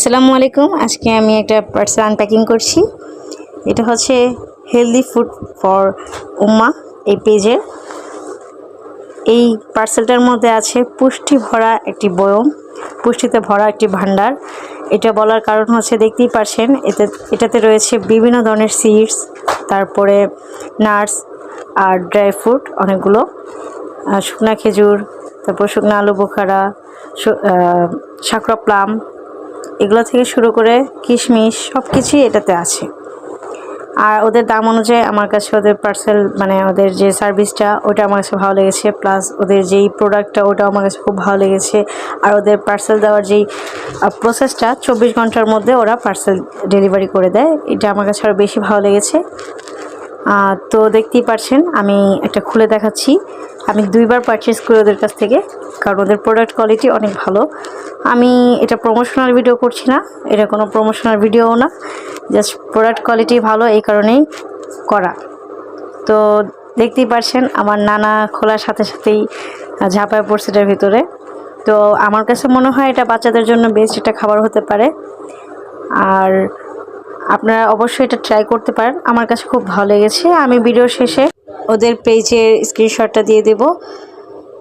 আসসালামু আলাইকুম। আজকে আমি একটা পার্সেল আনপ্যাকিং করছি। এটা হচ্ছে হেলদি ফুড ফর উম্মা এই পেজের। এই পার্সেলটার মধ্যে আছে পুষ্টি ভরা একটি বয়ম, পুষ্টিতে ভরা একটি ভান্ডার। এটা বলার কারণ হচ্ছে দেখতেই পারছেন এটাতে রয়েছে বিভিন্ন ধরনের সিডস, তারপরে নাটস আর ড্রাই ফ্রুট অনেকগুলো, শুকনা খেজুর, তারপর শুকনো আলু বোখারা, শাকরা প্লাম, এগুলো থেকে শুরু করে কিশমিশ সব কিছুই এটাতে আছে। আর ওদের দাম অনুযায়ী আমার কাছে ওদের পার্সেল ওদের যে সার্ভিসটা ওটা আমার কাছে ভালো লেগেছে, প্লাস ওদের যেই প্রোডাক্টটা ওটাও আমার কাছে খুব ভালো লেগেছে। আর ওদের পার্সেল দেওয়ার যেই প্রসেসটা 24 ঘন্টার মধ্যে ওরা পার্সেল ডেলিভারি করে দেয়, এটা আমার কাছে আরও বেশি ভালো লেগেছে। তো দেখতেই পারছেন আমি একটা খুলে দেখাচ্ছি। আমি 2বার পারচেস করি ওদের কাছ থেকে, কারণ ওদের প্রোডাক্ট কোয়ালিটি অনেক ভালো। আমি এটা প্রমোশনাল ভিডিও করছি না, এটা কোনো প্রমোশনাল ভিডিওও না, জাস্ট প্রোডাক্ট কোয়ালিটি ভালো এই কারণেই করা। তো দেখতেই পারছেন আমার নানা খোলার সাথে সাথেই ঝাঁপায় পড়ছে এটার ভিতরে। তো আমার কাছে মনে হয় এটা বাচ্চাদের জন্য বেস্ট একটা খাবার হতে পারে। আর আপনারা অবশ্যই এটা ট্রাই করতে পারেন, আমার কাছে খুব ভালো লেগেছে। আমি ভিডিও শেষে ওদের পেজের স্ক্রিনশটটা দিয়ে দেব,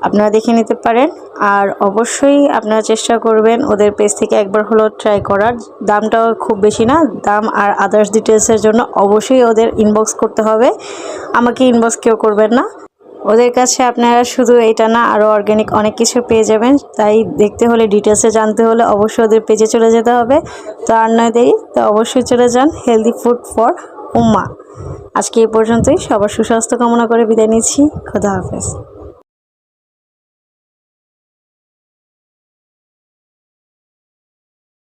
আপনারা দেখে নিতে পারেন। আর অবশ্যই আপনারা চেষ্টা করবেন ওদের পেজ থেকে একবার হলো ট্রাই করার। দামটাও খুব বেশি না, দাম আর আদার্স ডিটেলসের জন্য অবশ্যই ওদের ইনবক্স করতে হবে, আমাকে ইনবক্স কেউ করবেন না। ওদের কাছে আপনারা শুধু এটা না আরও অর্গ্যানিক অনেক কিছু পেয়ে যাবেন, তাই দেখতে হলে ডিটেলসে জানতে হলে অবশ্যই ওদের পেজে চলে যেতে হবে। তো আর নয় দেরি, তো অবশ্যই চলে যান হেলদি ফুড ফর উম্মা। আজকে এই পর্যন্তই, সবার সুস্বাস্থ্য কামনা করে বিদায় নিচ্ছি। খোদা হাফেজ।